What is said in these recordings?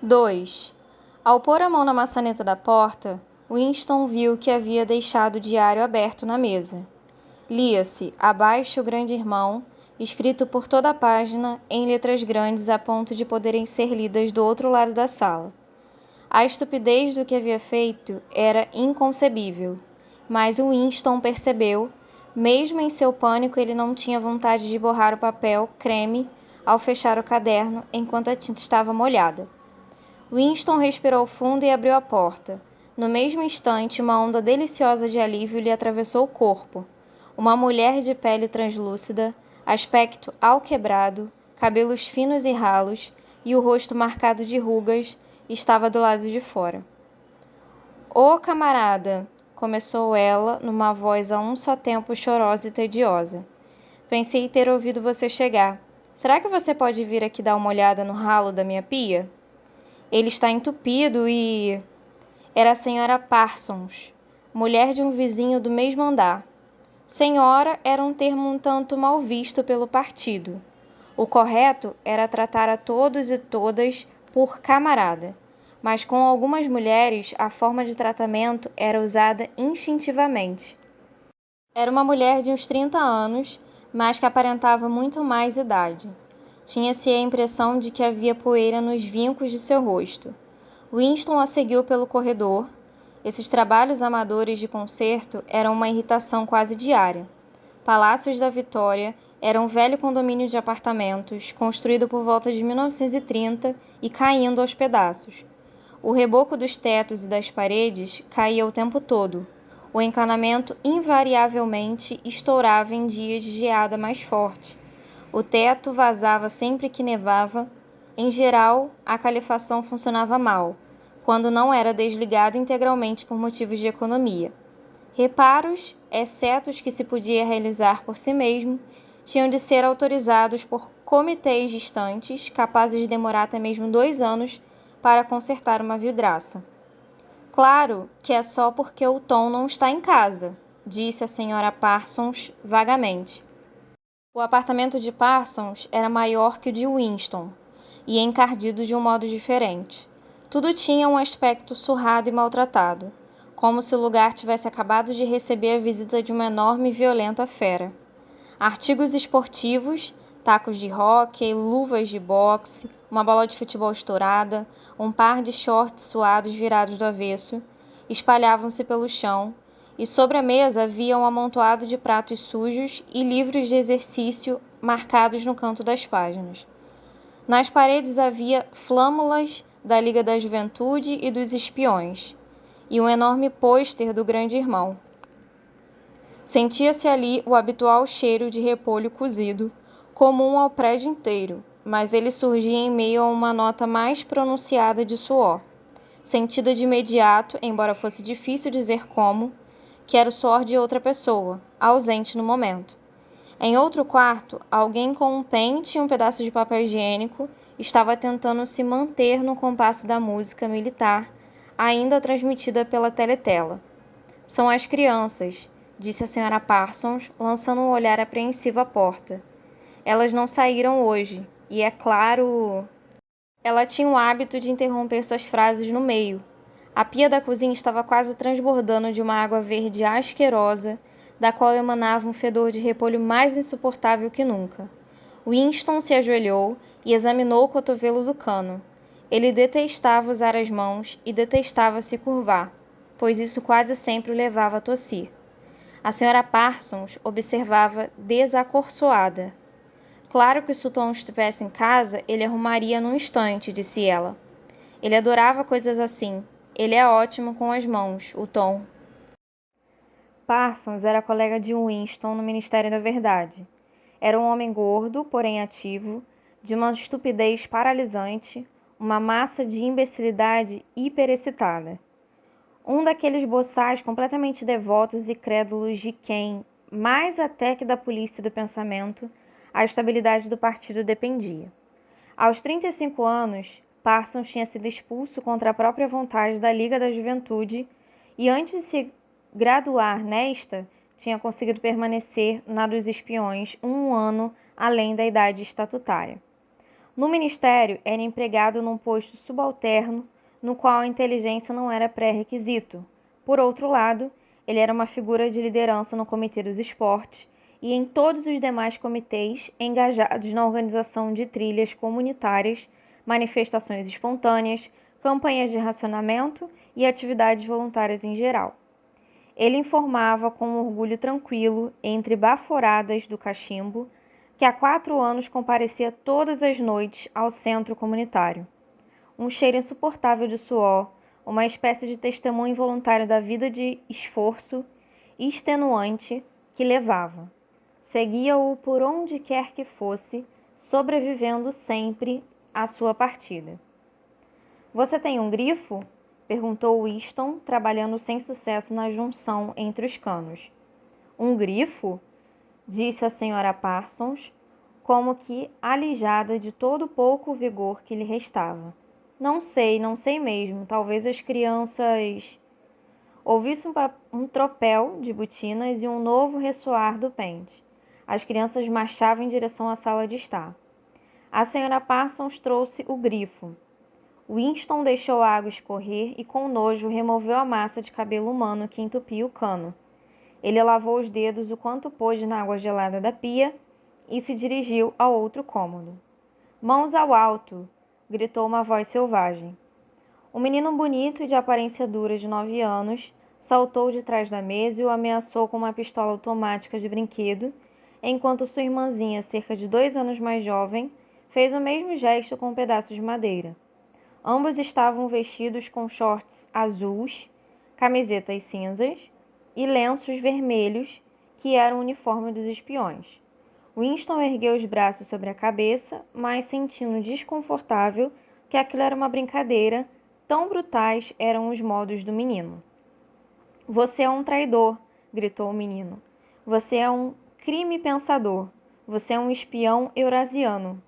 2. Ao pôr a mão na maçaneta da porta, Winston viu que havia deixado o diário aberto na mesa. Lia-se "Abaixo o Grande Irmão", escrito por toda a página em letras grandes a ponto de poderem ser lidas do outro lado da sala. A estupidez do que havia feito era inconcebível, mas Winston percebeu. Mesmo em seu pânico, ele não tinha vontade de borrar o papel creme ao fechar o caderno enquanto a tinta estava molhada. Winston respirou fundo e abriu a porta. No mesmo instante, uma onda deliciosa de alívio lhe atravessou o corpo. Uma mulher de pele translúcida, aspecto alquebrado, cabelos finos e ralos, e o rosto marcado de rugas, estava do lado de fora. "Ô, camarada", começou ela, numa voz a um só tempo chorosa e tediosa. "Pensei ter ouvido você chegar. Será que você pode vir aqui dar uma olhada no ralo da minha pia? Ele está entupido e..." Era a senhora Parsons, mulher de um vizinho do mesmo andar. Senhora era um termo um tanto mal visto pelo partido. O correto era tratar a todos e todas por camarada, mas com algumas mulheres a forma de tratamento era usada instintivamente. Era uma mulher de uns 30 anos, mas que aparentava muito mais idade. Tinha-se a impressão de que havia poeira nos vincos de seu rosto. Winston a seguiu pelo corredor. Esses trabalhos amadores de concerto eram uma irritação quase diária. Palácios da Vitória era um velho condomínio de apartamentos, construído por volta de 1930 e caindo aos pedaços. O reboco dos tetos e das paredes caía o tempo todo. O encanamento invariavelmente estourava em dias de geada mais forte. O teto vazava sempre que nevava. Em geral, a calefação funcionava mal, quando não era desligada integralmente por motivos de economia. Reparos, exceto os que se podia realizar por si mesmo, tinham de ser autorizados por comitês distantes, capazes de demorar até mesmo 2 anos para consertar uma vidraça. "Claro que é só porque o Tom não está em casa", disse a senhora Parsons vagamente. O apartamento de Parsons era maior que o de Winston, e encardido de um modo diferente. Tudo tinha um aspecto surrado e maltratado, como se o lugar tivesse acabado de receber a visita de uma enorme e violenta fera. Artigos esportivos, tacos de hóquei, luvas de boxe, uma bola de futebol estourada, um par de shorts suados virados do avesso, espalhavam-se pelo chão, e sobre a mesa havia um amontoado de pratos sujos e livros de exercício marcados no canto das páginas. Nas paredes havia flâmulas da Liga da Juventude e dos Espiões, e um enorme pôster do Grande Irmão. Sentia-se ali o habitual cheiro de repolho cozido, comum ao prédio inteiro, mas ele surgia em meio a uma nota mais pronunciada de suor, sentida de imediato, embora fosse difícil dizer como, que era o suor de outra pessoa, ausente no momento. Em outro quarto, alguém com um pente e um pedaço de papel higiênico estava tentando se manter no compasso da música militar, ainda transmitida pela teletela. "São as crianças", disse a senhora Parsons, lançando um olhar apreensivo à porta. "Elas não saíram hoje, e é claro..." Ela tinha o hábito de interromper suas frases no meio. A pia da cozinha estava quase transbordando de uma água verde asquerosa, da qual emanava um fedor de repolho mais insuportável que nunca. Winston se ajoelhou e examinou o cotovelo do cano. Ele detestava usar as mãos e detestava se curvar, pois isso quase sempre o levava a tossir. A senhora Parsons observava desacorçoada. "Claro que se o Tom estivesse em casa, ele arrumaria num instante", disse ela. "Ele adorava coisas assim. Ele é ótimo com as mãos, o Tom." Parsons era colega de Winston no Ministério da Verdade. Era um homem gordo, porém ativo, de uma estupidez paralisante, uma massa de imbecilidade hiperexcitada. Um daqueles boçais completamente devotos e crédulos de quem, mais até que da polícia do pensamento, a estabilidade do partido dependia. Aos 35 anos, Parsons tinha sido expulso contra a própria vontade da Liga da Juventude e, antes de se graduar nesta, tinha conseguido permanecer na dos espiões 1 ano além da idade estatutária. No ministério, era empregado num posto subalterno, no qual a inteligência não era pré-requisito. Por outro lado, ele era uma figura de liderança no Comitê dos Esportes e em todos os demais comitês engajados na organização de trilhas comunitárias, manifestações espontâneas, campanhas de racionamento e atividades voluntárias em geral. Ele informava com um orgulho tranquilo, entre baforadas do cachimbo, que há 4 anos comparecia todas as noites ao centro comunitário. Um cheiro insuportável de suor, uma espécie de testemunho involuntário da vida de esforço extenuante que levava. Seguia-o por onde quer que fosse, sobrevivendo sempre à sua partida. Você tem um grifo? Perguntou Winston, trabalhando sem sucesso na junção entre os canos. Um grifo? Disse a Sra. Parsons, como que alijada de todo o pouco vigor que lhe restava. Não sei mesmo. Talvez as crianças... Ouviu-se um tropel de botinas e um novo ressoar do pente. As crianças marchavam em direção à sala de estar. A Sra. Parsons trouxe o grifo. Winston deixou a água escorrer e com nojo removeu a massa de cabelo humano que entupia o cano. Ele lavou os dedos o quanto pôde na água gelada da pia e se dirigiu ao outro cômodo. Mãos ao alto! Gritou uma voz selvagem. Um menino bonito e de aparência dura de 9 anos saltou de trás da mesa e o ameaçou com uma pistola automática de brinquedo, enquanto sua irmãzinha, cerca de 2 anos mais jovem, fez o mesmo gesto com um pedaço de madeira. Ambos estavam vestidos com shorts azuis, camisetas cinzas e lenços vermelhos, que eram o uniforme dos espiões. Winston ergueu os braços sobre a cabeça, mas sentindo desconfortável que aquilo era uma brincadeira, tão brutais eram os modos do menino. Você é um traidor, gritou o menino. Você é um crime pensador. Você é um espião eurasiano.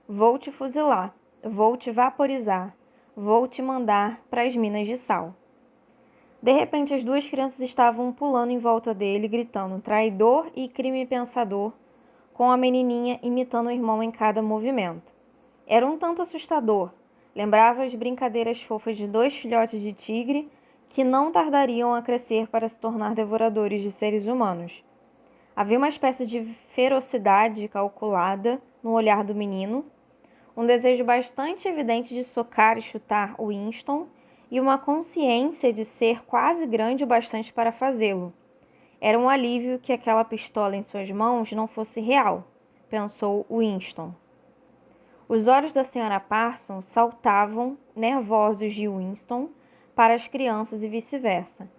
Vou te fuzilar. Vou te vaporizar. Vou te mandar para as minas de sal. De repente, as 2 crianças estavam pulando em volta dele, gritando traidor e crime pensador, com a menininha imitando o irmão em cada movimento. Era um tanto assustador. Lembrava as brincadeiras fofas de 2 filhotes de tigre que não tardariam a crescer para se tornar devoradores de seres humanos. Havia uma espécie de ferocidade calculada no olhar do menino, um desejo bastante evidente de socar e chutar Winston e uma consciência de ser quase grande o bastante para fazê-lo. Era um alívio que aquela pistola em suas mãos não fosse real, pensou Winston. Os olhos da Sra. Parsons saltavam, nervosos de Winston, para as crianças e vice-versa.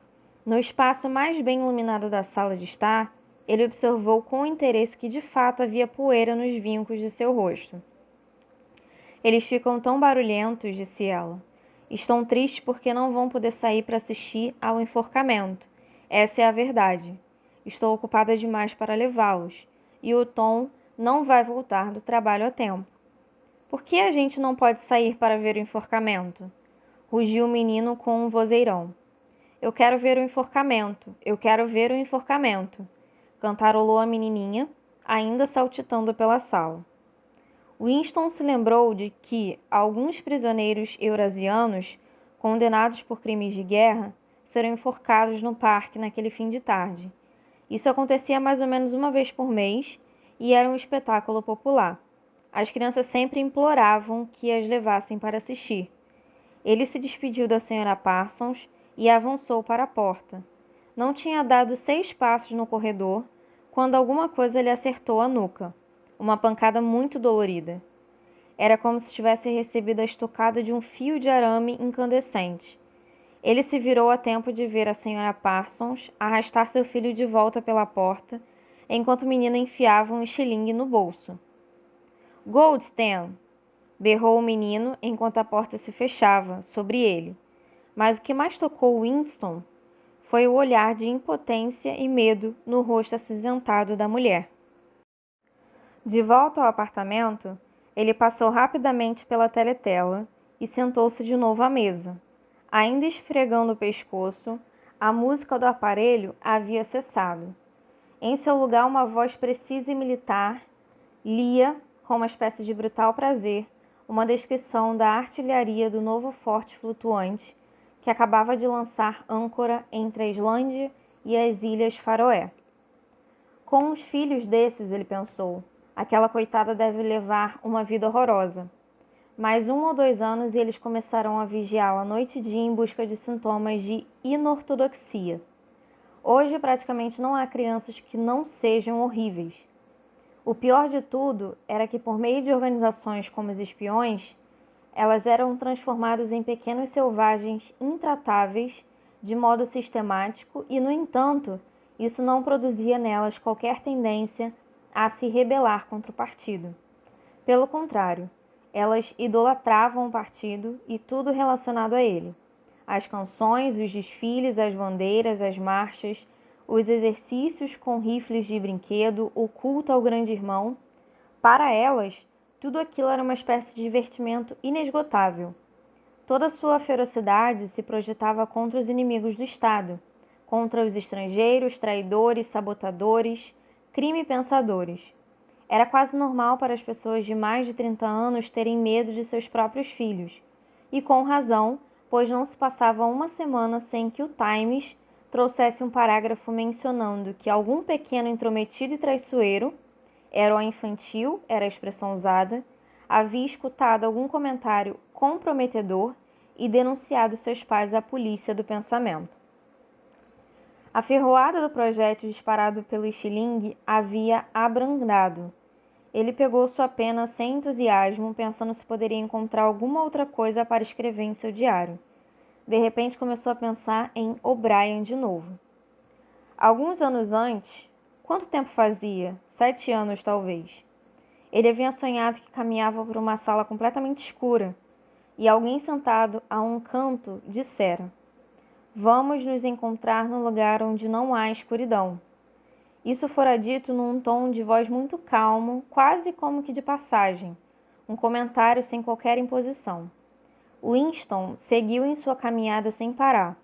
No espaço mais bem iluminado da sala de estar, ele observou com interesse que de fato havia poeira nos vincos de seu rosto. Eles ficam tão barulhentos, disse ela. Estão tristes porque não vão poder sair para assistir ao enforcamento. Essa é a verdade. Estou ocupada demais para levá-los, e o Tom não vai voltar do trabalho a tempo. Por que a gente não pode sair para ver o enforcamento? Rugiu o menino com um vozeirão. Eu quero ver o enforcamento, eu quero ver o enforcamento, cantarolou a menininha, ainda saltitando pela sala. Winston se lembrou de que alguns prisioneiros eurasianos, condenados por crimes de guerra, serão enforcados no parque naquele fim de tarde. Isso acontecia mais ou menos uma vez por mês e era um espetáculo popular. As crianças sempre imploravam que as levassem para assistir. Ele se despediu da Sra. Parsons e avançou para a porta. Não tinha dado 6 passos no corredor quando alguma coisa lhe acertou a nuca. Uma pancada muito dolorida. Era como se tivesse recebido a estocada de um fio de arame incandescente. Ele se virou a tempo de ver a Sra. Parsons arrastar seu filho de volta pela porta, enquanto o menino enfiava um estilingue no bolso. Goldstan! Berrou o menino enquanto a porta se fechava sobre ele. Mas o que mais tocou Winston foi o olhar de impotência e medo no rosto acinzentado da mulher. De volta ao apartamento, ele passou rapidamente pela teletela e sentou-se de novo à mesa. Ainda esfregando o pescoço, a música do aparelho havia cessado. Em seu lugar, uma voz precisa e militar lia, com uma espécie de brutal prazer, uma descrição da artilharia do novo forte flutuante que acabava de lançar âncora entre a Islândia e as Ilhas Faroé. Com os filhos desses, ele pensou, aquela coitada deve levar uma vida horrorosa. Mais 1 ou 2 anos e eles começarão a vigiá-la noite e dia em busca de sintomas de inortodoxia. Hoje praticamente não há crianças que não sejam horríveis. O pior de tudo era que por meio de organizações como os espiões, elas eram transformadas em pequenos selvagens intratáveis de modo sistemático e, no entanto, isso não produzia nelas qualquer tendência a se rebelar contra o partido. Pelo contrário, elas idolatravam o partido e tudo relacionado a ele. As canções, os desfiles, as bandeiras, as marchas, os exercícios com rifles de brinquedo, o culto ao grande irmão. Para elas, tudo aquilo era uma espécie de divertimento inesgotável. Toda sua ferocidade se projetava contra os inimigos do Estado, contra os estrangeiros, traidores, sabotadores, crime-pensadores. Era quase normal para as pessoas de mais de 30 anos terem medo de seus próprios filhos, e com razão, pois não se passava uma semana sem que o Times trouxesse um parágrafo mencionando que algum pequeno intrometido e traiçoeiro, herói infantil era a expressão usada, havia escutado algum comentário comprometedor e denunciado seus pais à polícia do pensamento. A ferroada do projétil disparado pelo estilingue havia abrandado. Ele pegou sua pena sem entusiasmo, pensando se poderia encontrar alguma outra coisa para escrever em seu diário. De repente começou a pensar em O'Brien de novo. Alguns anos antes, quanto tempo fazia? 7 anos, talvez. Ele havia sonhado que caminhava por uma sala completamente escura, e alguém sentado a um canto dissera: "Vamos nos encontrar no lugar onde não há escuridão." Isso fora dito num tom de voz muito calmo, quase como que de passagem, um comentário sem qualquer imposição. Winston seguiu em sua caminhada sem parar.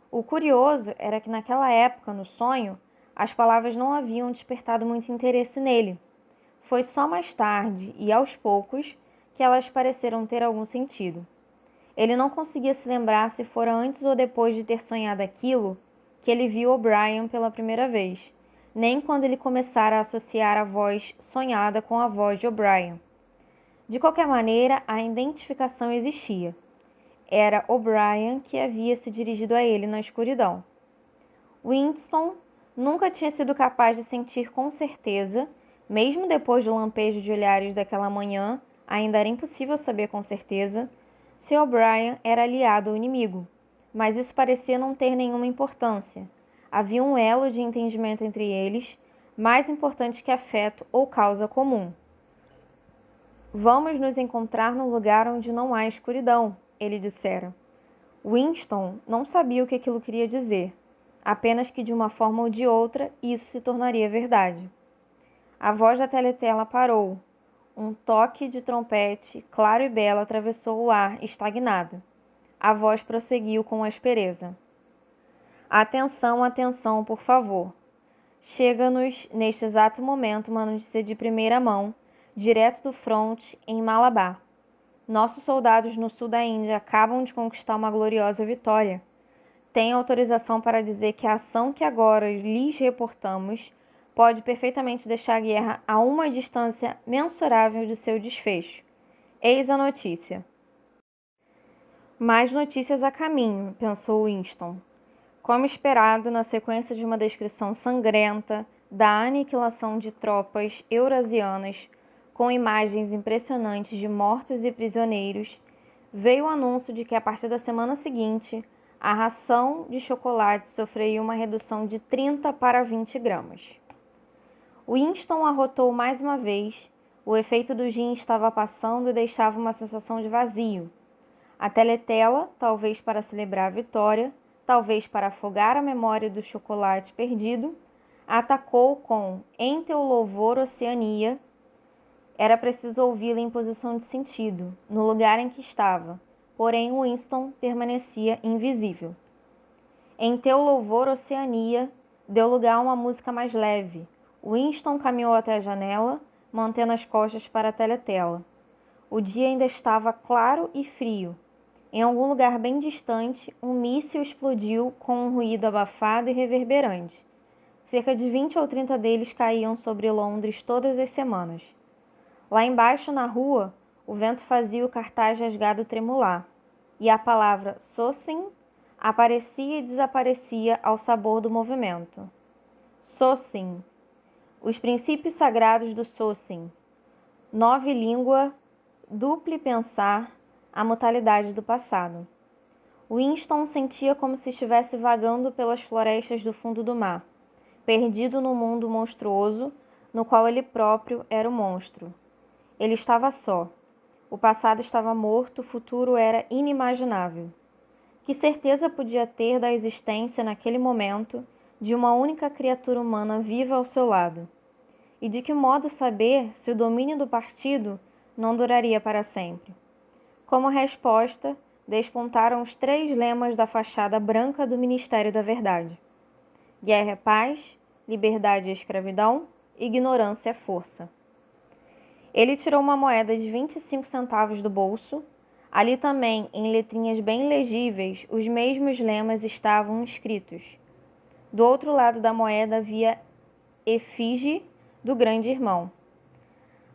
O curioso era que naquela época, no sonho, as palavras não haviam despertado muito interesse nele. Foi só mais tarde, e aos poucos, que elas pareceram ter algum sentido. Ele não conseguia se lembrar se fora antes ou depois de ter sonhado aquilo que ele viu O'Brien pela primeira vez, nem quando ele começara a associar a voz sonhada com a voz de O'Brien. De qualquer maneira, a identificação existia. Era O'Brien que havia se dirigido a ele na escuridão. Winston nunca tinha sido capaz de sentir com certeza, mesmo depois do lampejo de olhares daquela manhã, ainda era impossível saber com certeza, se O'Brien era aliado ou inimigo. Mas isso parecia não ter nenhuma importância. Havia um elo de entendimento entre eles, mais importante que afeto ou causa comum. "Vamos nos encontrar no lugar onde não há escuridão", ele dissera. Winston não sabia o que aquilo queria dizer, apenas que de uma forma ou de outra isso se tornaria verdade. A voz da teletela parou. Um toque de trompete, claro e belo, atravessou o ar estagnado. A voz prosseguiu com aspereza: "Atenção, atenção, por favor. Chega-nos neste exato momento uma notícia de primeira mão, direto do fronte em Malabar. Nossos soldados no sul da Índia acabam de conquistar uma gloriosa vitória. Tem autorização para dizer que a ação que agora lhes reportamos pode perfeitamente deixar a guerra a uma distância mensurável de seu desfecho. Eis a notícia." "Mais notícias a caminho", pensou Winston. Como esperado, na sequência de uma descrição sangrenta da aniquilação de tropas eurasianas, com imagens impressionantes de mortos e prisioneiros, veio o anúncio de que a partir da semana seguinte, a ração de chocolate sofreria uma redução de 30 para 20 gramas. Winston arrotou mais uma vez. O efeito do gin estava passando e deixava uma sensação de vazio. A teletela, talvez para celebrar a vitória, talvez para afogar a memória do chocolate perdido, atacou com "Em teu louvor, Oceania." Era preciso ouvi-la em posição de sentido, no lugar em que estava, porém Winston permanecia invisível. "Em teu louvor, Oceania" deu lugar a uma música mais leve. Winston caminhou até a janela, mantendo as costas para a teletela. O dia ainda estava claro e frio. Em algum lugar bem distante, um míssil explodiu com um ruído abafado e reverberante. Cerca de 20 ou 30 deles caíam sobre Londres todas as semanas. Lá embaixo, na rua, o vento fazia o cartaz rasgado tremular, e a palavra Sossing aparecia e desaparecia ao sabor do movimento. Sossing. Os princípios sagrados do Sossing. Nove língua, dupli pensar, a mutalidade do passado. Winston sentia como se estivesse vagando pelas florestas do fundo do mar, perdido num mundo monstruoso, no qual ele próprio era o monstro. Ele estava só. O passado estava morto, o futuro era inimaginável. Que certeza podia ter da existência naquele momento de uma única criatura humana viva ao seu lado? E de que modo saber se o domínio do partido não duraria para sempre? Como resposta, despontaram os 3 lemas da fachada branca do Ministério da Verdade: guerra é paz, liberdade é escravidão, ignorância é força. Ele tirou uma moeda de 25 centavos do bolso. Ali também, em letrinhas bem legíveis, os mesmos lemas estavam escritos. Do outro lado da moeda havia efígie do grande irmão.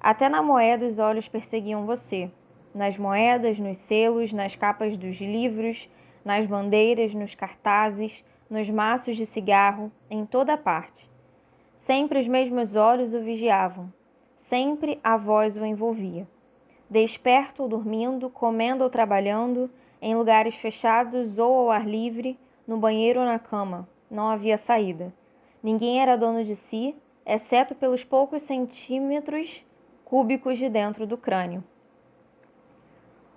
Até na moeda os olhos perseguiam você. Nas moedas, nos selos, nas capas dos livros, nas bandeiras, nos cartazes, nos maços de cigarro, em toda parte. Sempre os mesmos olhos o vigiavam. Sempre a voz o envolvia. Desperto ou dormindo, comendo ou trabalhando, em lugares fechados ou ao ar livre, no banheiro ou na cama, não havia saída. Ninguém era dono de si, exceto pelos poucos centímetros cúbicos de dentro do crânio.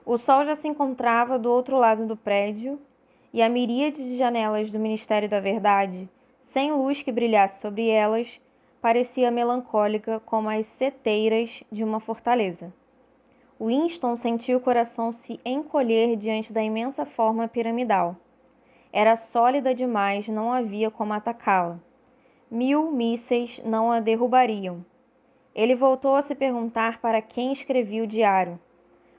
O sol já se encontrava do outro lado do prédio, e a miríade de janelas do Ministério da Verdade, sem luz que brilhasse sobre elas, parecia melancólica como as seteiras de uma fortaleza. Winston sentiu o coração se encolher diante da imensa forma piramidal. Era sólida demais, não havia como atacá-la. 1000 mísseis não a derrubariam. Ele voltou a se perguntar para quem escrevia o diário.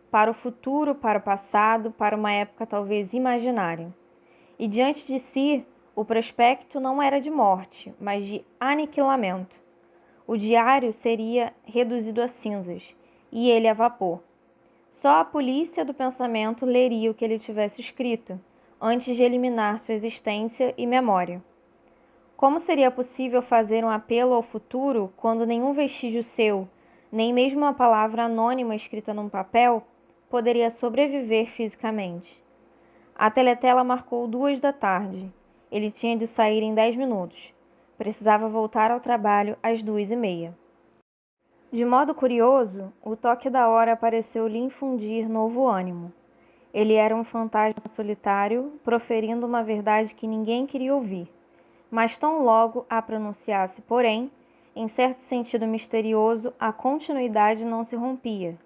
Para o futuro, para o passado, para uma época talvez imaginária. E diante de si, o prospecto não era de morte, mas de aniquilamento. O diário seria reduzido a cinzas, e ele a vapor. Só a polícia do pensamento leria o que ele tivesse escrito, antes de eliminar sua existência e memória. Como seria possível fazer um apelo ao futuro quando nenhum vestígio seu, nem mesmo uma palavra anônima escrita num papel, poderia sobreviver fisicamente? A teletela marcou 2 da tarde. Ele tinha de sair em 10 minutos. Precisava voltar ao trabalho às 2h30. De modo curioso, o toque da hora pareceu lhe infundir novo ânimo. Ele era um fantasma solitário, proferindo uma verdade que ninguém queria ouvir. Mas tão logo a pronunciasse, porém, em certo sentido misterioso, a continuidade não se rompia.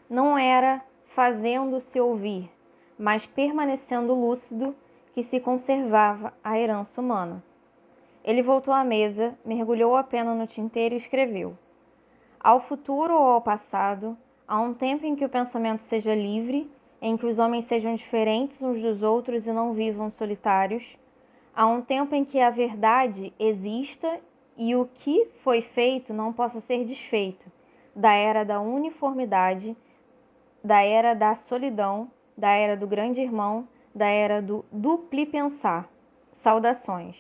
Não era fazendo-se ouvir, mas permanecendo lúcido, que se conservava a herança humana. Ele voltou à mesa, mergulhou a pena no tinteiro e escreveu: ao futuro ou ao passado, a um tempo em que o pensamento seja livre, em que os homens sejam diferentes uns dos outros e não vivam solitários, a um tempo em que a verdade exista e o que foi feito não possa ser desfeito, da era da uniformidade, da era da solidão, da era do grande irmão, da era do dupli pensar. Saudações.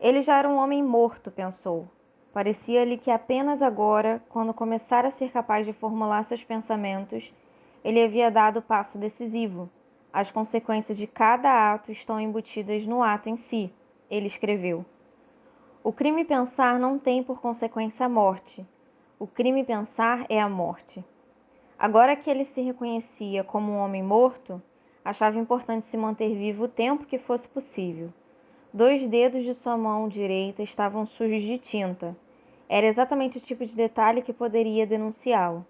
Ele já era um homem morto, pensou. Parecia-lhe que apenas agora, quando começara a ser capaz de formular seus pensamentos, ele havia dado o passo decisivo. As consequências de cada ato estão embutidas no ato em si, ele escreveu. O crime pensar não tem por consequência a morte. O crime pensar é a morte. Agora que ele se reconhecia como um homem morto, achava importante se manter vivo o tempo que fosse possível. 2 dedos de sua mão direita estavam sujos de tinta. Era exatamente o tipo de detalhe que poderia denunciá-lo.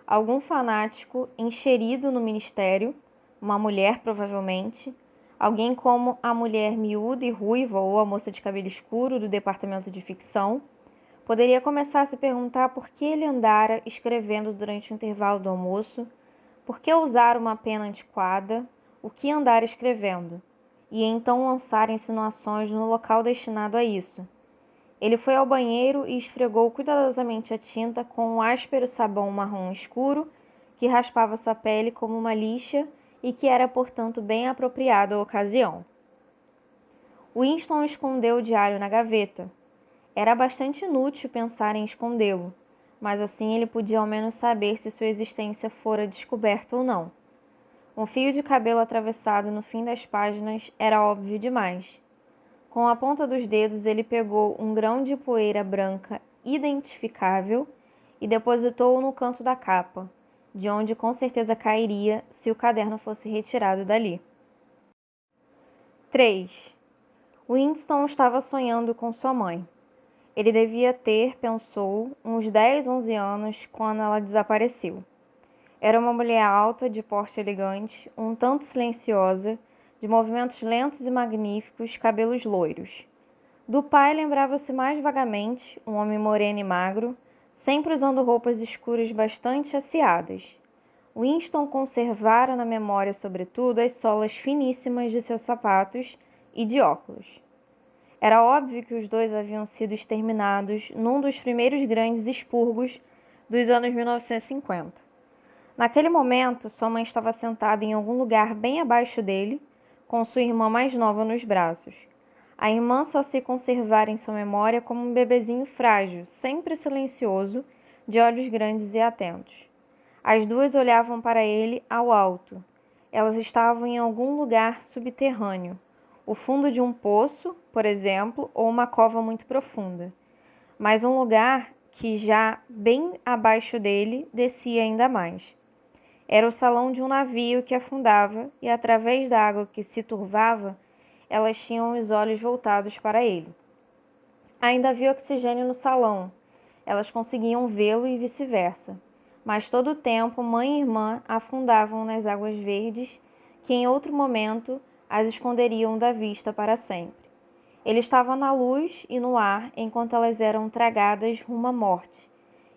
Algum fanático encherido no ministério, uma mulher provavelmente, alguém como a mulher miúda e ruiva ou a moça de cabelo escuro do departamento de ficção, Poderia começar a se perguntar por que ele andara escrevendo durante o intervalo do almoço, por que usar uma pena antiquada, o que andara escrevendo, e então lançar insinuações no local destinado a isso. Ele foi ao banheiro e esfregou cuidadosamente a tinta com um áspero sabão marrom escuro que raspava sua pele como uma lixa e que era, portanto, bem apropriado à ocasião. Winston escondeu o diário na gaveta. Era bastante inútil pensar em escondê-lo, mas assim ele podia ao menos saber se sua existência fora descoberta ou não. Um fio de cabelo atravessado no fim das páginas era óbvio demais. Com a ponta dos dedos ele pegou um grão de poeira branca identificável e depositou-o no canto da capa, de onde com certeza cairia se o caderno fosse retirado dali. 3. Winston estava sonhando com sua mãe. Ele devia ter, pensou, uns 10, 11 anos quando ela desapareceu. Era uma mulher alta, de porte elegante, um tanto silenciosa, de movimentos lentos e magníficos, cabelos loiros. Do pai lembrava-se mais vagamente, um homem moreno e magro, sempre usando roupas escuras bastante asseadas. Winston conservara na memória, sobretudo, as solas finíssimas de seus sapatos e de óculos. Era óbvio que os dois haviam sido exterminados num dos primeiros grandes expurgos dos anos 1950. Naquele momento, sua mãe estava sentada em algum lugar bem abaixo dele, com sua irmã mais nova nos braços. A irmã só se conservara em sua memória como um bebezinho frágil, sempre silencioso, de olhos grandes e atentos. As duas olhavam para ele ao alto. Elas estavam em algum lugar subterrâneo, o fundo de um poço, por exemplo, ou uma cova muito profunda. Mas um lugar que já bem abaixo dele descia ainda mais. Era o salão de um navio que afundava e, através da água que se turvava, elas tinham os olhos voltados para ele. Ainda havia oxigênio no salão. Elas conseguiam vê-lo e vice-versa. Mas todo o tempo, mãe e irmã afundavam nas águas verdes, que em outro momento as esconderiam da vista para sempre. Ele estava na luz e no ar enquanto elas eram tragadas rumo à morte,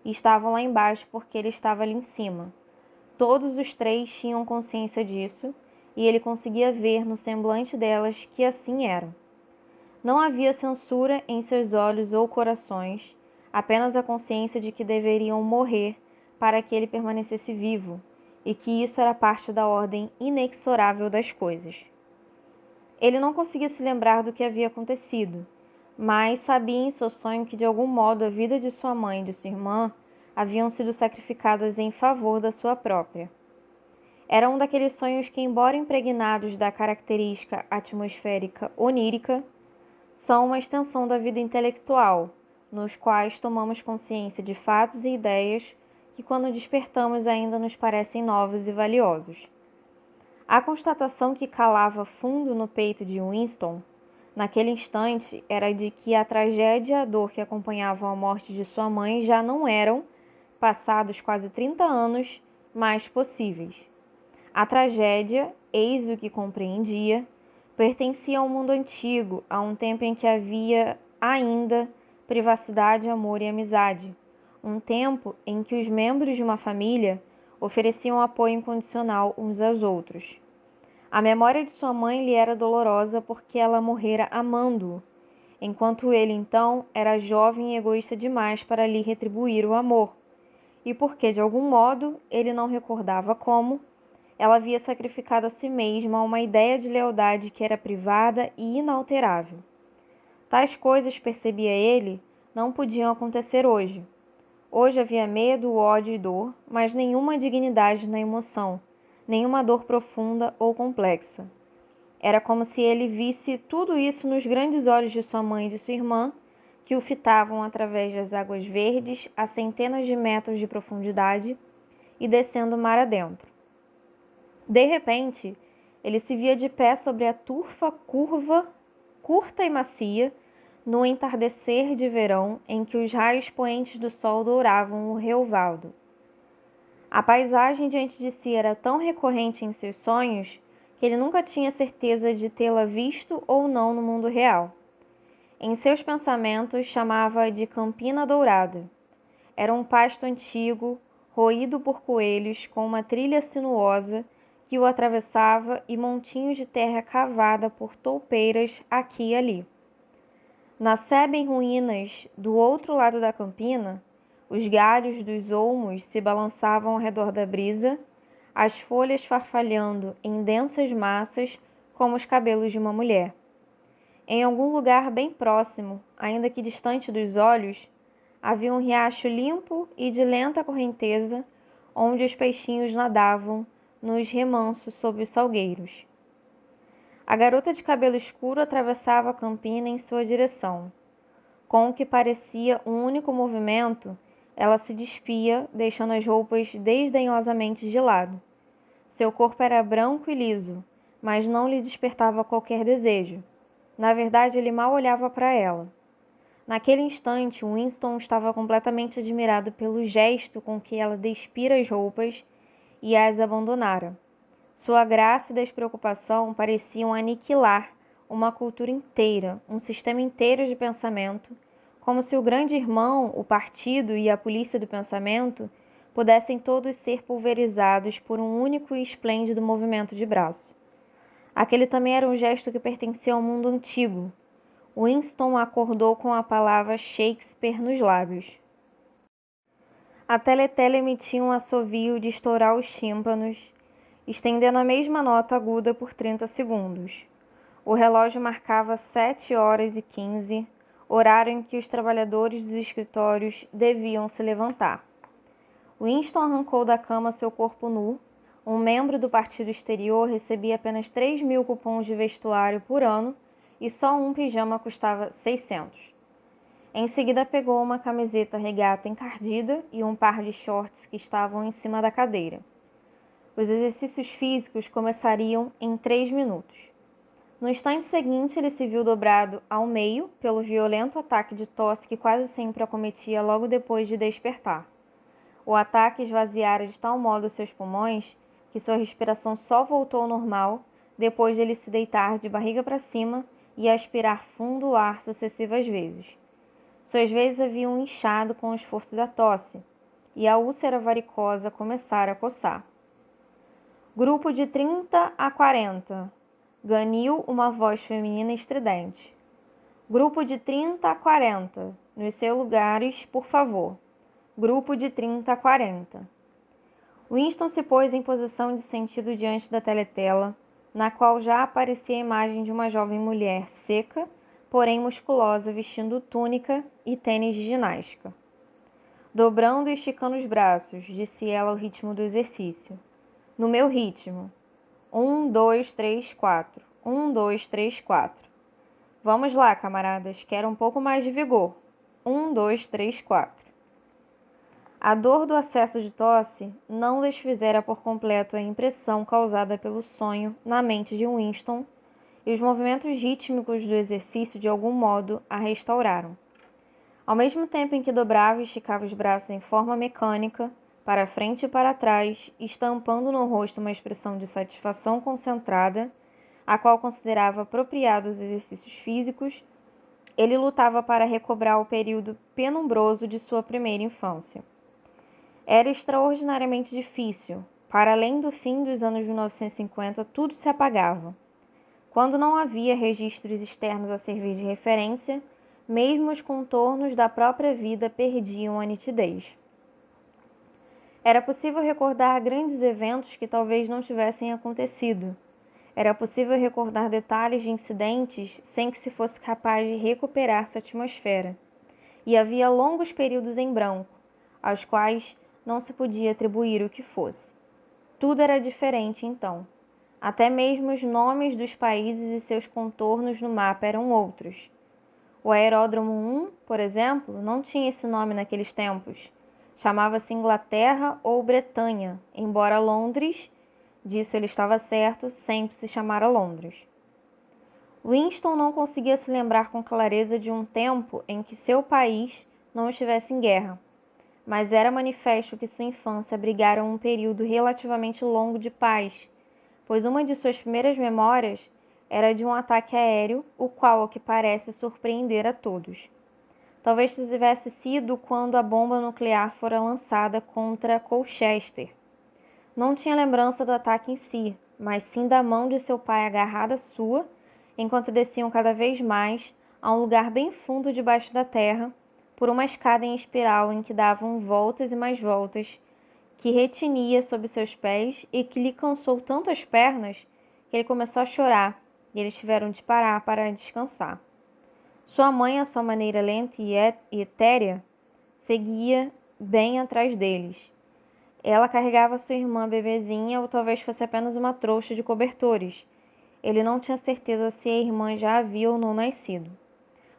e estavam lá embaixo porque ele estava ali em cima. Todos os três tinham consciência disso, e ele conseguia ver no semblante delas que assim eram. Não havia censura em seus olhos ou corações, apenas a consciência de que deveriam morrer para que ele permanecesse vivo, e que isso era parte da ordem inexorável das coisas. Ele não conseguia se lembrar do que havia acontecido, mas sabia em seu sonho que de algum modo a vida de sua mãe e de sua irmã haviam sido sacrificadas em favor da sua própria. Era um daqueles sonhos que, embora impregnados da característica atmosférica onírica, são uma extensão da vida intelectual, nos quais tomamos consciência de fatos e ideias que, quando despertamos, ainda nos parecem novos e valiosos. A constatação que calava fundo no peito de Winston, naquele instante, era de que a tragédia e a dor que acompanhavam a morte de sua mãe já não eram, passados quase 30 anos, mais possíveis. A tragédia, eis o que compreendia, pertencia ao mundo antigo, a um tempo em que havia ainda privacidade, amor e amizade. Um tempo em que os membros de uma família ofereciam apoio incondicional uns aos outros. A memória de sua mãe lhe era dolorosa porque ela morrera amando-o, enquanto ele, então, era jovem e egoísta demais para lhe retribuir o amor, e porque, de algum modo, ele não recordava como, ela havia sacrificado a si mesma a uma ideia de lealdade que era privada e inalterável. Tais coisas, percebia ele, não podiam acontecer hoje. Hoje havia medo, ódio e dor, mas nenhuma dignidade na emoção, nenhuma dor profunda ou complexa. Era como se ele visse tudo isso nos grandes olhos de sua mãe e de sua irmã, que o fitavam através das águas verdes a centenas de metros de profundidade e descendo mar adentro. De repente, ele se via de pé sobre a turfa curva, curta e macia, no entardecer de verão em que os raios poentes do sol douravam o relvado. A paisagem diante de si era tão recorrente em seus sonhos que ele nunca tinha certeza de tê-la visto ou não no mundo real. Em seus pensamentos, chamava-a de Campina Dourada. Era um pasto antigo, roído por coelhos, com uma trilha sinuosa que o atravessava e montinhos de terra cavada por toupeiras aqui e ali. Na sebe em ruínas, do outro lado da campina, os galhos dos olmos se balançavam ao redor da brisa, as folhas farfalhando em densas massas como os cabelos de uma mulher. Em algum lugar bem próximo, ainda que distante dos olhos, havia um riacho limpo e de lenta correnteza, onde os peixinhos nadavam nos remansos sob os salgueiros. A garota de cabelo escuro atravessava a campina em sua direção. Com o que parecia um único movimento, ela se despia, deixando as roupas desdenhosamente de lado. Seu corpo era branco e liso, mas não lhe despertava qualquer desejo. Na verdade, ele mal olhava para ela. Naquele instante, Winston estava completamente admirado pelo gesto com que ela despira as roupas e as abandonara. Sua graça e despreocupação pareciam aniquilar uma cultura inteira, um sistema inteiro de pensamento, como se o grande irmão, o partido e a polícia do pensamento pudessem todos ser pulverizados por um único e esplêndido movimento de braço. Aquele também era um gesto que pertencia ao mundo antigo. Winston acordou com a palavra Shakespeare nos lábios. A teletela emitia um assovio de estourar os tímpanos, estendendo a mesma nota aguda por 30 segundos. O relógio marcava 7h15, horário em que os trabalhadores dos escritórios deviam se levantar. Winston arrancou da cama seu corpo nu. Um membro do partido exterior recebia apenas 3.000 cupons de vestuário por ano e só um pijama custava 600. Em seguida pegou uma camiseta regata encardida e um par de shorts que estavam em cima da cadeira. Os exercícios físicos começariam em 3 minutos. No instante seguinte, ele se viu dobrado ao meio pelo violento ataque de tosse que quase sempre acometia logo depois de despertar. O ataque esvaziara de tal modo seus pulmões que sua respiração só voltou ao normal depois de ele se deitar de barriga para cima e aspirar fundo o ar sucessivas vezes. Suas veias haviam inchado com o esforço da tosse, e a úlcera varicosa começara a coçar. Grupo de 30 a 40. Ganiu uma voz feminina estridente. Grupo de 30 a 40. Nos seus lugares, por favor. Grupo de 30 a 40. Winston se pôs em posição de sentido diante da teletela, na qual já aparecia a imagem de uma jovem mulher seca, porém musculosa, vestindo túnica e tênis de ginástica. Dobrando e esticando os braços, disse ela ao ritmo do exercício. No meu ritmo. 1, 2, 3, 4. 1, 2, 3, 4. Vamos lá, camaradas, quero um pouco mais de vigor. 1, 2, 3, 4. A dor do acesso de tosse não desfizera por completo a impressão causada pelo sonho na mente de Winston, e os movimentos rítmicos do exercício de algum modo a restauraram. Ao mesmo tempo em que dobrava e esticava os braços em forma mecânica, para frente e para trás, estampando no rosto uma expressão de satisfação concentrada, a qual considerava apropriado os exercícios físicos, ele lutava para recobrar o período penumbroso de sua primeira infância. Era extraordinariamente difícil. Para além do fim dos anos 1950, tudo se apagava. Quando não havia registros externos a servir de referência, mesmo os contornos da própria vida perdiam a nitidez. Era possível recordar grandes eventos que talvez não tivessem acontecido. Era possível recordar detalhes de incidentes sem que se fosse capaz de recuperar sua atmosfera. E havia longos períodos em branco, aos quais não se podia atribuir o que fosse. Tudo era diferente então. Até mesmo os nomes dos países e seus contornos no mapa eram outros. O Aeródromo 1, por exemplo, não tinha esse nome naqueles tempos. Chamava-se Inglaterra ou Bretanha, embora Londres, disso ele estava certo, sempre se chamara Londres. Winston não conseguia se lembrar com clareza de um tempo em que seu país não estivesse em guerra, mas era manifesto que sua infância abrigara um período relativamente longo de paz, pois uma de suas primeiras memórias era de um ataque aéreo, o qual, ao que parece, surpreendera a todos. Talvez tivesse sido quando a bomba nuclear fora lançada contra Colchester. Não tinha lembrança do ataque em si, mas sim da mão de seu pai agarrada à sua, enquanto desciam cada vez mais a um lugar bem fundo debaixo da terra, por uma escada em espiral em que davam voltas e mais voltas, que retinia sob seus pés e que lhe cansou tanto as pernas que ele começou a chorar, e eles tiveram de parar para descansar. Sua mãe, à sua maneira lenta e etérea, seguia bem atrás deles. Ela carregava sua irmã bebezinha, ou talvez fosse apenas uma trouxa de cobertores. Ele não tinha certeza se a irmã já havia ou não nascido.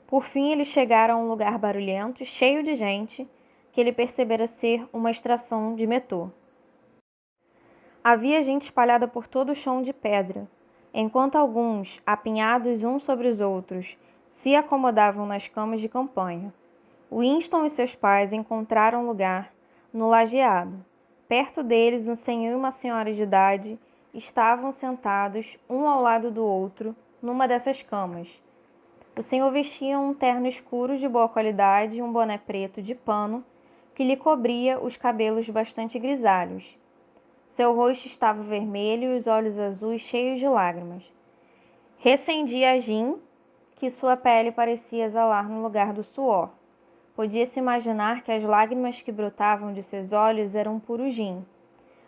Por fim, eles chegaram a um lugar barulhento, cheio de gente, que ele percebera ser uma estação de metrô. Havia gente espalhada por todo o chão de pedra, enquanto alguns, apinhados uns sobre os outros, se acomodavam nas camas de campanha. Winston e seus pais encontraram lugar no lajeado. Perto deles, um senhor e uma senhora de idade estavam sentados, um ao lado do outro, numa dessas camas. O senhor vestia um terno escuro de boa qualidade e um boné preto de pano que lhe cobria os cabelos bastante grisalhos. Seu rosto estava vermelho e os olhos azuis cheios de lágrimas. Recendia a gin que sua pele parecia exalar no lugar do suor. Podia-se imaginar que as lágrimas que brotavam de seus olhos eram puro gin,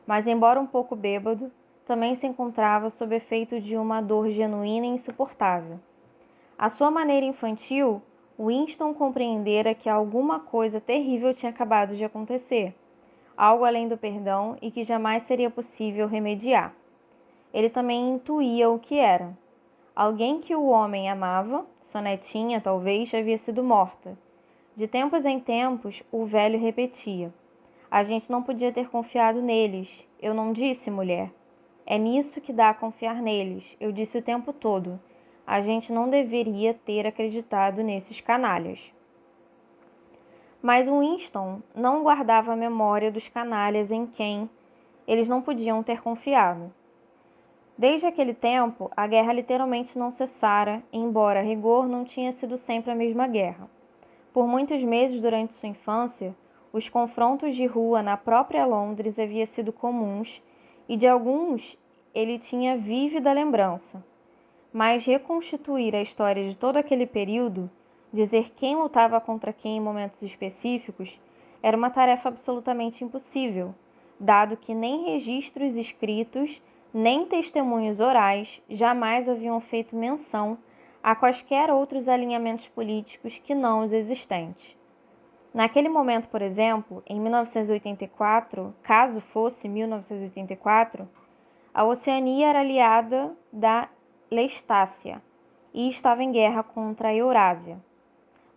mas, embora um pouco bêbado, também se encontrava sob efeito de uma dor genuína e insuportável. À sua maneira infantil, Winston compreendera que alguma coisa terrível tinha acabado de acontecer, algo além do perdão e que jamais seria possível remediar. Ele também intuía o que era. Alguém que o homem amava, sua netinha talvez, havia sido morta. De tempos em tempos, o velho repetia: "A gente não podia ter confiado neles. Eu não disse, mulher. É nisso que dá a confiar neles. Eu disse o tempo todo. A gente não deveria ter acreditado nesses canalhas." Mas Winston não guardava a memória dos canalhas em quem eles não podiam ter confiado. Desde aquele tempo, a guerra literalmente não cessara, embora a rigor não tinha sido sempre a mesma guerra. Por muitos meses durante sua infância, os confrontos de rua na própria Londres haviam sido comuns e de alguns ele tinha vívida lembrança. Mas reconstituir a história de todo aquele período, dizer quem lutava contra quem em momentos específicos, era uma tarefa absolutamente impossível, dado que nem registros escritos, nem testemunhos orais jamais haviam feito menção a quaisquer outros alinhamentos políticos que não os existentes. Naquele momento, por exemplo, em 1984, caso fosse 1984, a Oceania era aliada da Lestácia e estava em guerra contra a Eurásia.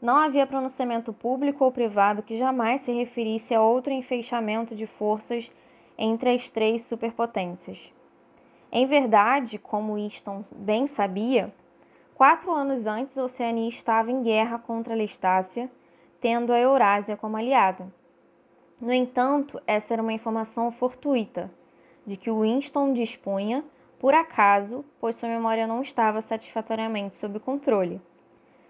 Não havia pronunciamento público ou privado que jamais se referisse a outro enfeixamento de forças entre as três superpotências. Em verdade, como Winston bem sabia, 4 anos antes a Oceania estava em guerra contra a Lestácia, tendo a Eurásia como aliada. No entanto, essa era uma informação fortuita, de que Winston dispunha, por acaso, pois sua memória não estava satisfatoriamente sob controle.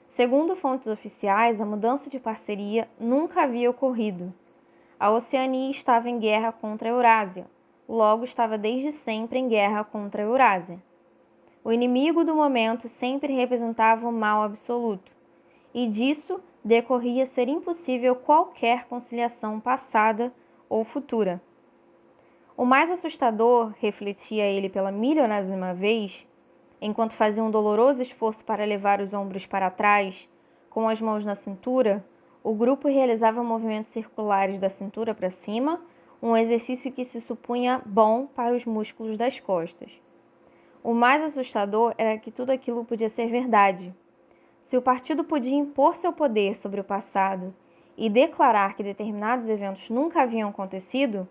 Segundo fontes oficiais, a mudança de parceria nunca havia ocorrido. A Oceania estava em guerra contra a Eurásia, logo estava desde sempre em guerra contra a Eurásia. O inimigo do momento sempre representava o mal absoluto, e disso decorria ser impossível qualquer conciliação passada ou futura. O mais assustador, refletia ele pela milionésima vez, enquanto fazia um doloroso esforço para levar os ombros para trás, com as mãos na cintura, o grupo realizava movimentos circulares da cintura para cima, um exercício que se supunha bom para os músculos das costas. O mais assustador era que tudo aquilo podia ser verdade. Se o partido podia impor seu poder sobre o passado e declarar que determinados eventos nunca haviam acontecido,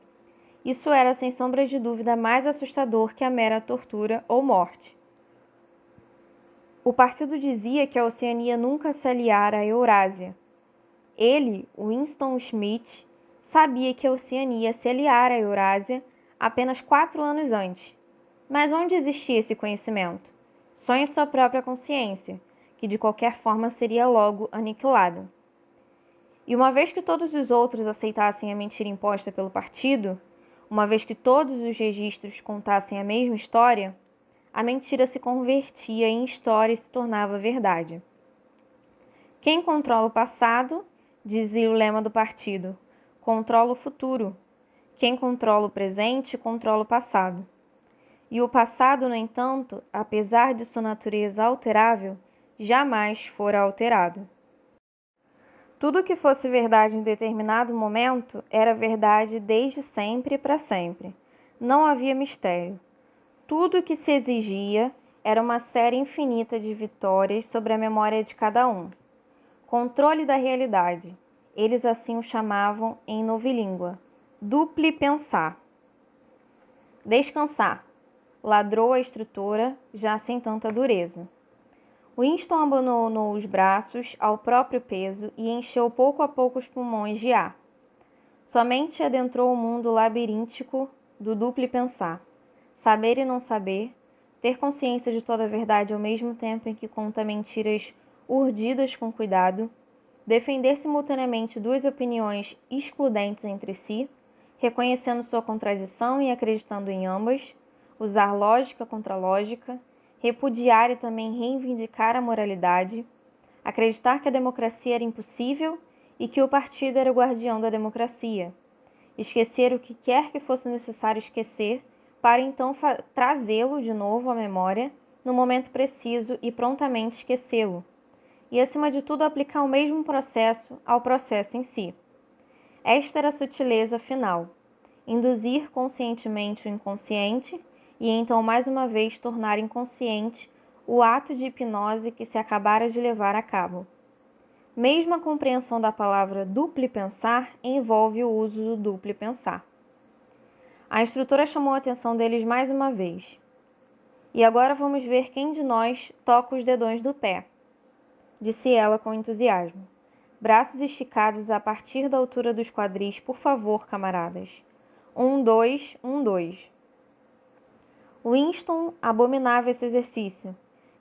isso era, sem sombra de dúvida, mais assustador que a mera tortura ou morte. O partido dizia que a Oceania nunca se aliara à Eurásia. Ele, Winston Smith, sabia que a Oceania se aliara à Eurásia apenas 4 anos antes. Mas onde existia esse conhecimento? só em sua própria consciência, que de qualquer forma seria logo aniquilada. E uma vez que todos os outros aceitassem a mentira imposta pelo partido, uma vez que todos os registros contassem a mesma história, a mentira se convertia em história e se tornava verdade. Quem controla o passado, dizia o lema do partido, controla o futuro. Quem controla o presente, controla o passado. E o passado, no entanto, apesar de sua natureza alterável, jamais fora alterado. Tudo que fosse verdade em determinado momento era verdade desde sempre e para sempre. Não havia mistério. Tudo o que se exigia era uma série infinita de vitórias sobre a memória de cada um. Controle da realidade. Eles assim o chamavam em novilíngua. Dupli pensar. Descansar. Ladrou a estrutura, já sem tanta dureza. Winston abandonou os braços ao próprio peso e encheu pouco a pouco os pulmões de ar. Somente adentrou o mundo labiríntico do duplo pensar. Saber e não saber, ter consciência de toda a verdade ao mesmo tempo em que conta mentiras urdidas com cuidado, defender simultaneamente duas opiniões excludentes entre si, reconhecendo sua contradição e acreditando em ambas, usar lógica contra lógica, repudiar e também reivindicar a moralidade, acreditar que a democracia era impossível e que o partido era o guardião da democracia, esquecer o que quer que fosse necessário esquecer para então trazê-lo de novo à memória no momento preciso e prontamente esquecê-lo, e acima de tudo aplicar o mesmo processo ao processo em si. Esta era a sutileza final, induzir conscientemente o inconsciente e então mais uma vez tornar inconsciente o ato de hipnose que se acabara de levar a cabo. Mesmo a compreensão da palavra dupli pensar envolve o uso do dupli pensar. A instrutora chamou a atenção deles mais uma vez. E agora vamos ver quem de nós toca os dedões do pé, disse ela com entusiasmo. Braços esticados a partir da altura dos quadris, por favor, camaradas. 1, 2, 1, 2. Winston abominava esse exercício,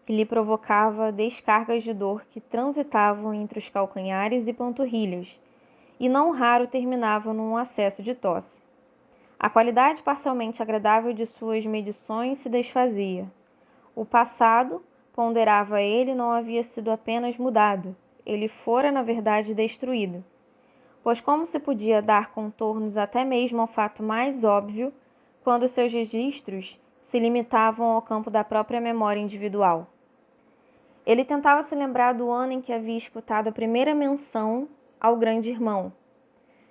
que lhe provocava descargas de dor que transitavam entre os calcanhares e panturrilhas, e não raro terminavam num acesso de tosse. A qualidade parcialmente agradável de suas medições se desfazia. O passado, ponderava ele, não havia sido apenas mudado, ele fora, na verdade, destruído. Pois como se podia dar contornos até mesmo ao fato mais óbvio, quando seus registros se limitavam ao campo da própria memória individual? Ele tentava se lembrar do ano em que havia escutado a primeira menção ao grande irmão.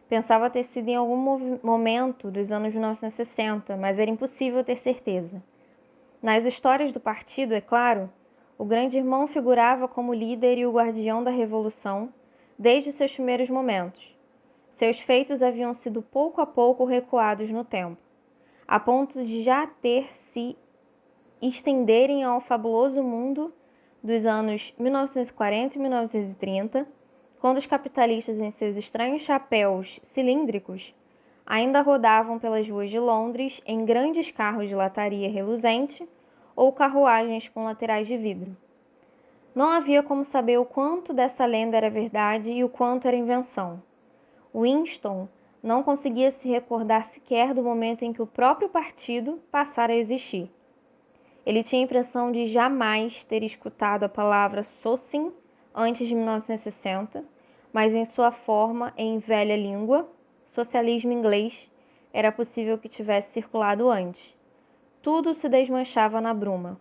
Pensava ter sido em algum momento dos anos 1960, mas era impossível ter certeza. Nas histórias do partido, é claro, o grande irmão figurava como líder e o guardião da revolução desde seus primeiros momentos. Seus feitos haviam sido pouco a pouco recuados no tempo, a ponto de já ter se estenderem ao fabuloso mundo dos anos 1940 e 1930, quando os capitalistas em seus estranhos chapéus cilíndricos ainda rodavam pelas ruas de Londres em grandes carros de lataria reluzente ou carruagens com laterais de vidro. Não havia como saber o quanto dessa lenda era verdade e o quanto era invenção. Winston não conseguia se recordar sequer do momento em que o próprio partido passara a existir. Ele tinha a impressão de jamais ter escutado a palavra socin antes de 1960, mas em sua forma em velha língua, socialismo inglês, era possível que tivesse circulado antes. Tudo se desmanchava na bruma.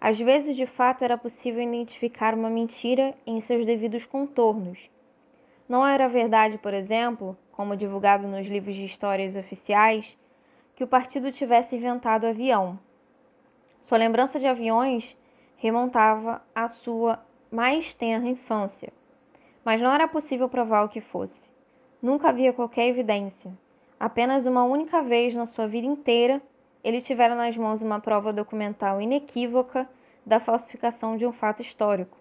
Às vezes, de fato, era possível identificar uma mentira em seus devidos contornos. Não era verdade, por exemplo, como divulgado nos livros de histórias oficiais, que o partido tivesse inventado o avião. Sua lembrança de aviões remontava à sua mais tenra infância, mas não era possível provar o que fosse. Nunca havia qualquer evidência. Apenas uma única vez na sua vida inteira, ele tivera nas mãos uma prova documental inequívoca da falsificação de um fato histórico.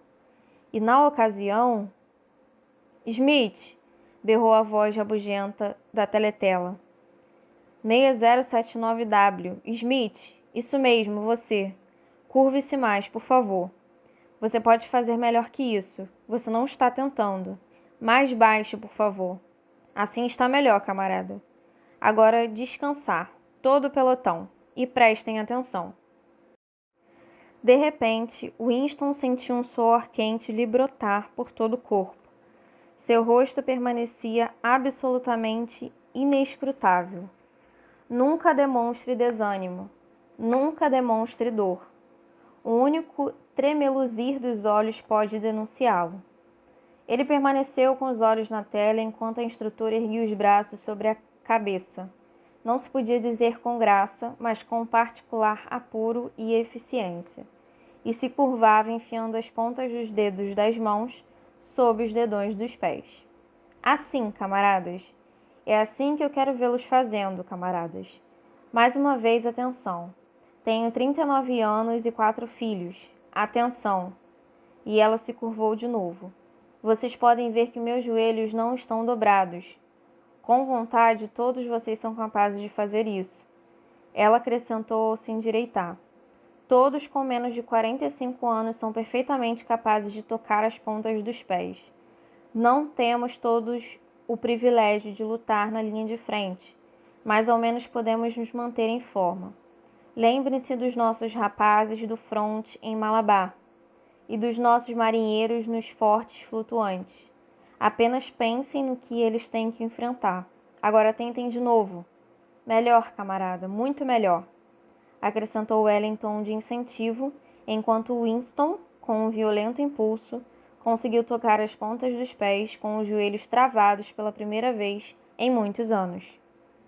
E na ocasião... Smith! Berrou a voz rabugenta da teletela. 6079W. Smith! Isso mesmo, você. Curve-se mais, por favor. Você pode fazer melhor que isso. Você não está tentando. Mais baixo, por favor. Assim está melhor, camarada. Agora descansar, todo o pelotão, e prestem atenção. De repente, Winston sentiu um suor quente lhe brotar por todo o corpo. Seu rosto permanecia absolutamente inescrutável. Nunca demonstre desânimo. Nunca demonstre dor. O único tremeluzir dos olhos pode denunciá-lo. Ele permaneceu com os olhos na tela enquanto a instrutora erguia os braços sobre a cabeça. Não se podia dizer com graça, mas com particular apuro e eficiência. E se curvava enfiando as pontas dos dedos das mãos sob os dedões dos pés. Assim, camaradas. É assim que eu quero vê-los fazendo, camaradas. Mais uma vez, atenção. Tenho 39 anos e 4 filhos. Atenção. E ela se curvou de novo. Vocês podem ver que meus joelhos não estão dobrados. Com vontade, todos vocês são capazes de fazer isso. Ela acrescentou ao se endireitar. Todos com menos de 45 anos são perfeitamente capazes de tocar as pontas dos pés. Não temos todos o privilégio de lutar na linha de frente, mas ao menos podemos nos manter em forma. Lembrem-se dos nossos rapazes do fronte em Malabar e dos nossos marinheiros nos fortes flutuantes. Apenas pensem no que eles têm que enfrentar. Agora tentem de novo. Melhor, camarada, muito melhor, acrescentou ela em tom de incentivo, enquanto Winston, com um violento impulso, conseguiu tocar as pontas dos pés com os joelhos travados pela primeira vez em muitos anos.